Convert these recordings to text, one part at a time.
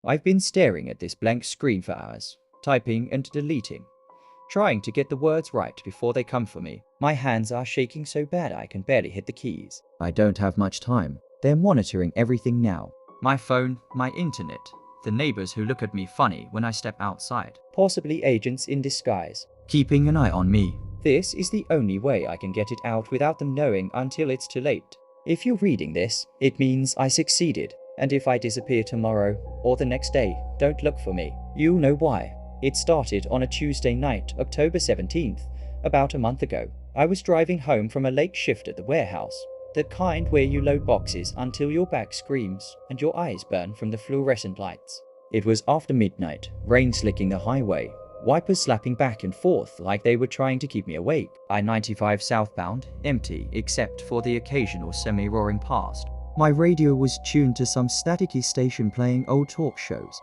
I've been staring at this blank screen for hours, typing and deleting, trying to get the words right before they come for me. My hands are shaking so bad I can barely hit the keys. I don't have much time. They're monitoring everything now. My phone, my internet, the neighbors who look at me funny when I step outside. Possibly agents in disguise, keeping an eye on me. This is the only way I can get it out without them knowing until it's too late. If you're reading this, it means I succeeded. And if I disappear tomorrow, or the next day, don't look for me. You'll know why. It started on a Tuesday night, October 17th, about a month ago. I was driving home from a late shift at the warehouse. The kind where you load boxes until your back screams and your eyes burn from the fluorescent lights. It was after midnight, rain slicking the highway, wipers slapping back and forth like they were trying to keep me awake. I-95 southbound, empty except for the occasional semi-roaring past. My radio was tuned to some staticky station playing old talk shows,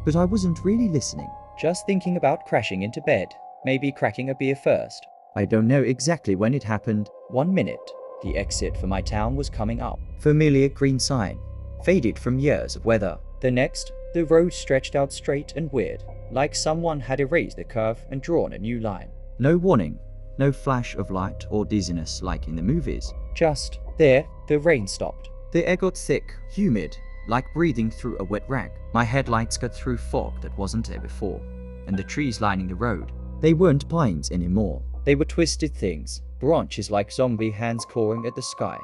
but I wasn't really listening. Just thinking about crashing into bed, maybe cracking a beer first. I don't know exactly when it happened. 1 minute, the exit for my town was coming up. Familiar green sign, faded from years of weather. The next, the road stretched out straight and weird, like someone had erased the curve and drawn a new line. No warning, no flash of light or dizziness like in the movies. Just there, the rain stopped. The air got thick, humid, like breathing through a wet rag. My headlights cut through fog that wasn't there before, and the trees lining the road, they weren't pines anymore. They were twisted things, branches like zombie hands clawing at the sky,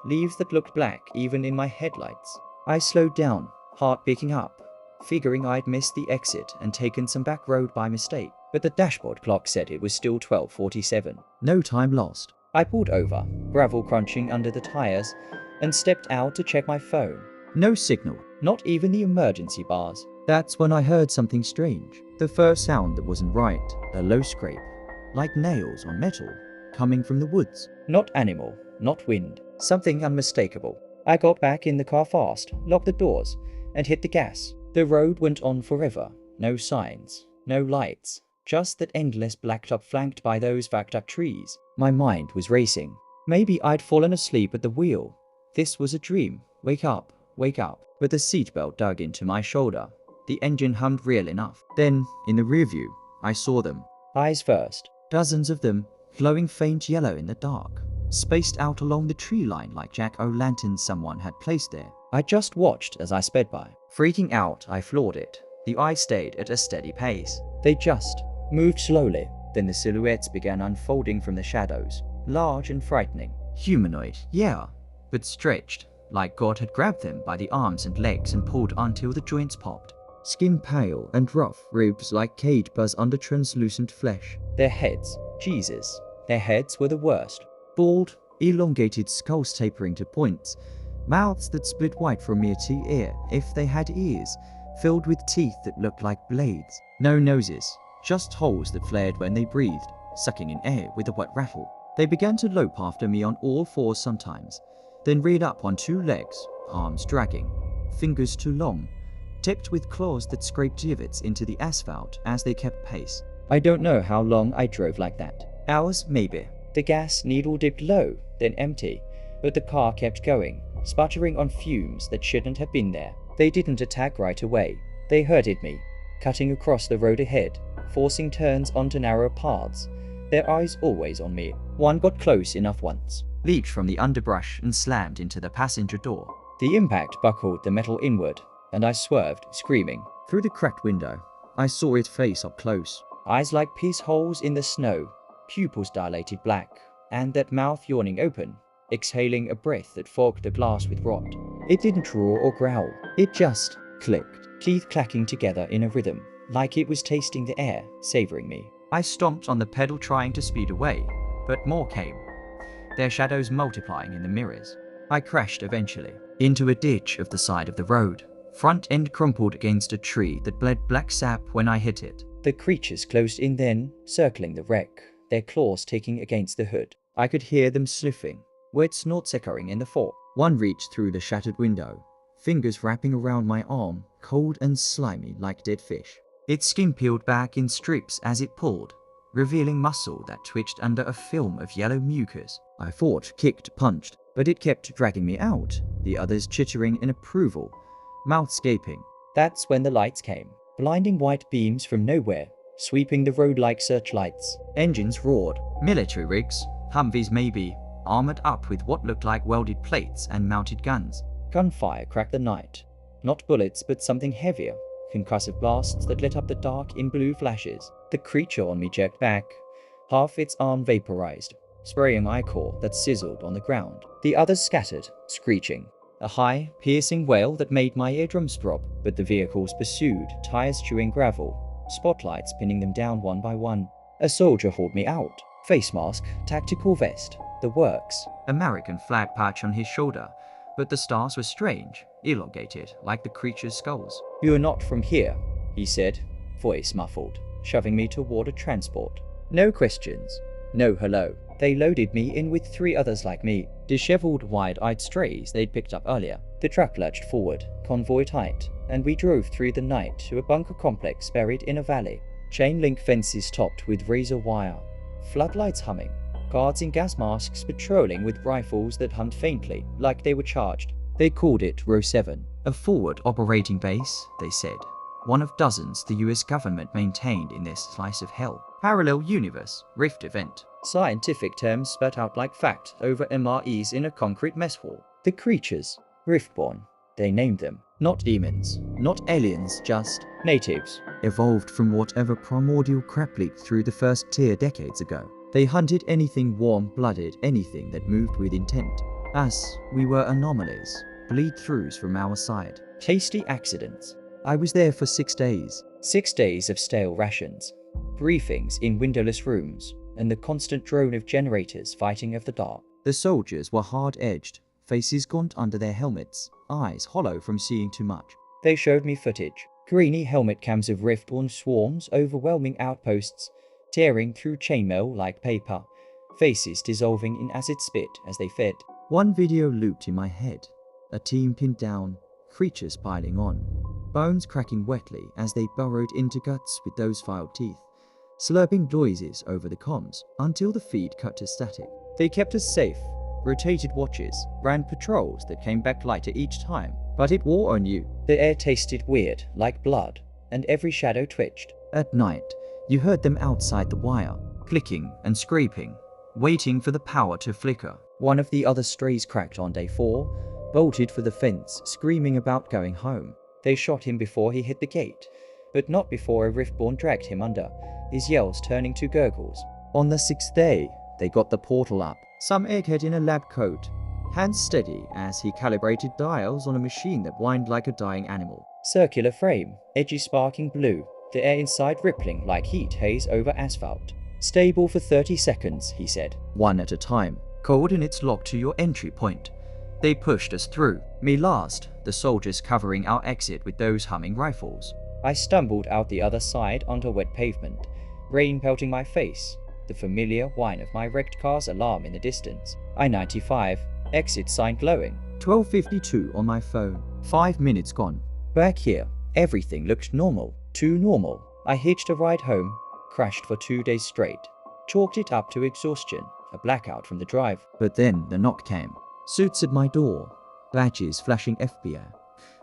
leaves that looked black even in my headlights. I slowed down, heart picking up, figuring I'd missed the exit and taken some back road by mistake. But the dashboard clock said it was still 12:47. No time lost. I pulled over, gravel crunching under the tires, and stepped out to check my phone. No signal, not even the emergency bars. That's when I heard something strange. The first sound that wasn't right, a low scrape, like nails on metal, coming from the woods. Not animal, not wind, something unmistakable. I got back in the car fast, locked the doors, and hit the gas. The road went on forever. No signs, no lights, just that endless blacktop flanked by those backed up trees. My mind was racing. Maybe I'd fallen asleep at the wheel. This was a dream. Wake up, wake up. But the seatbelt dug into my shoulder. The engine hummed real enough. Then, in the rearview, I saw them. Eyes first. Dozens of them, glowing faint yellow in the dark, spaced out along the tree line like jack-o'-lanterns someone had placed there. I just watched as I sped by. Freaking out, I floored it. The eyes stayed at a steady pace. They just moved slowly. Then the silhouettes began unfolding from the shadows, large and frightening. Humanoid, yeah, but stretched, like God had grabbed them by the arms and legs and pulled until the joints popped. Skin pale and rough, ribs like cage buzz under translucent flesh. Their heads, Jesus, their heads were the worst. Bald, elongated skulls tapering to points, mouths that split wide from ear to ear, if they had ears, filled with teeth that looked like blades. No noses, just holes that flared when they breathed, sucking in air with a wet rattle. They began to lope after me on all fours sometimes, then reared up on 2 legs, arms dragging, fingers too long, tipped with claws that scraped divots into the asphalt as they kept pace. I don't know how long I drove like that. Hours, maybe. The gas needle dipped low, then empty, but the car kept going, sputtering on fumes that shouldn't have been there. They didn't attack right away. They herded me, cutting across the road ahead, forcing turns onto narrow paths, their eyes always on me. One got close enough once, leaped from the underbrush and slammed into the passenger door. The impact buckled the metal inward, and I swerved, screaming. Through the cracked window, I saw it face up close. Eyes like piece holes in the snow, pupils dilated black, and that mouth yawning open, exhaling a breath that fogged the glass with rot. It didn't roar or growl. It just clicked, teeth clacking together in a rhythm, like it was tasting the air, savoring me. I stomped on the pedal trying to speed away, but more came, their shadows multiplying in the mirrors. I crashed eventually, into a ditch of the side of the road, front end crumpled against a tree that bled black sap when I hit it. The creatures closed in then, circling the wreck, their claws taking against the hood. I could hear them sniffing, wet snorts echoing in the fog. One reached through the shattered window, fingers wrapping around my arm, cold and slimy like dead fish. Its skin peeled back in strips as it pulled, revealing muscle that twitched under a film of yellow mucus. I fought, kicked, punched, but it kept dragging me out, the others chittering in approval, mouths gaping. That's when the lights came. Blinding white beams from nowhere, sweeping the road like searchlights. Engines roared. Military rigs, Humvees maybe, armored up with what looked like welded plates and mounted guns. Gunfire cracked the night. Not bullets, but something heavier. Concussive blasts that lit up the dark in blue flashes. The creature on me jerked back, half its arm vaporized, spraying ichor that sizzled on the ground. The others scattered, screeching. A high, piercing wail that made my eardrums throb, but the vehicles pursued, tires chewing gravel, spotlights pinning them down one by one. A soldier hauled me out. Face mask, tactical vest, the works. American flag patch on his shoulder, but the stars were strange, elongated, like the creature's skulls. "You are not from here," he said, voice muffled, shoving me toward a transport. No questions, no hello. They loaded me in with 3 others like me, disheveled, wide-eyed strays they'd picked up earlier. The truck lurched forward, convoy tight, and we drove through the night to a bunker complex buried in a valley. Chain-link fences topped with razor wire, floodlights humming, guards in gas masks patrolling with rifles that hummed faintly, like they were charged. They called it Row 7, a forward operating base, they said. One of dozens the US government maintained in this slice of hell. Parallel universe, rift event. Scientific terms spat out like fact over MREs in a concrete mess hall. The creatures, Riftborn, they named them. Not demons, not aliens, just natives. Evolved from whatever primordial crap leaked through the first tier decades ago. They hunted anything warm-blooded, anything that moved with intent. Us, we were anomalies, bleed-throughs from our side. Tasty accidents. I was there for 6 days. 6 days of stale rations, briefings in windowless rooms, and the constant drone of generators fighting of the dark. The soldiers were hard-edged, faces gaunt under their helmets, eyes hollow from seeing too much. They showed me footage. Greeny helmet cams of riftborn swarms overwhelming outposts, tearing through chainmail like paper, faces dissolving in acid spit as they fed. One video looped in my head. A team pinned down, creatures piling on, bones cracking wetly as they burrowed into guts with those filed teeth, slurping noises over the comms until the feed cut to static. They kept us safe, rotated watches, ran patrols that came back lighter each time, but it wore on you. The air tasted weird, like blood, and every shadow twitched. At night, you heard them outside the wire, clicking and scraping, waiting for the power to flicker. One of the other strays cracked on day 4, bolted for the fence, screaming about going home. They shot him before he hit the gate, but not before a riftborn dragged him under, his yells turning to gurgles. On the 6th day, they got the portal up. Some egghead in a lab coat, hands steady as he calibrated dials on a machine that whined like a dying animal. Circular frame, edges sparking blue, the air inside rippling like heat haze over asphalt. Stable for 30 seconds, he said, one at a time. Coordinates locked to your entry point. They pushed us through, me last, the soldiers covering our exit with those humming rifles. I stumbled out the other side onto wet pavement, rain pelting my face, the familiar whine of my wrecked car's alarm in the distance. I-95, exit sign glowing. 12:52 on my phone. 5 minutes gone. Back here, everything looked normal. Too normal. I hitched a ride home, crashed for 2 days straight. Chalked it up to exhaustion, a blackout from the drive. But then the knock came. Suits at my door, badges flashing FBI.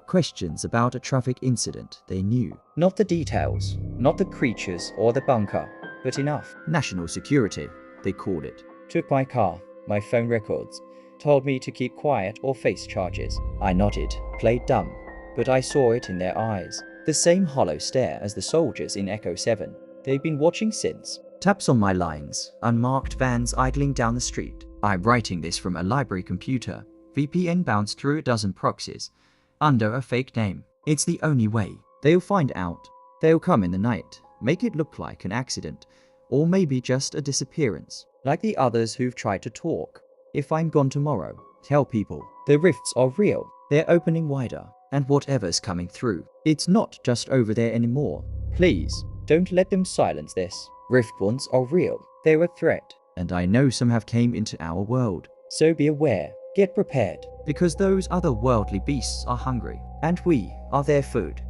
Questions about a traffic incident they knew. Not the details, not the creatures or the bunker, but enough. National security, they called it. Took my car, my phone records, told me to keep quiet or face charges. I nodded, played dumb, but I saw it in their eyes. The same hollow stare as the soldiers in Echo 7. They've been watching since. Taps on my lines, unmarked vans idling down the street. I'm writing this from a library computer. VPN bounced through a dozen proxies, under a fake name. It's the only way. They'll find out. They'll come in the night, make it look like an accident, or maybe just a disappearance, like the others who've tried to talk. If I'm gone tomorrow, tell people, the rifts are real, they're opening wider, and whatever's coming through, it's not just over there anymore. Please, don't let them silence this. Riftborns are real, they're a threat, and I know some have came into our world. So be aware, get prepared, because those other worldly beasts are hungry, and we are their food.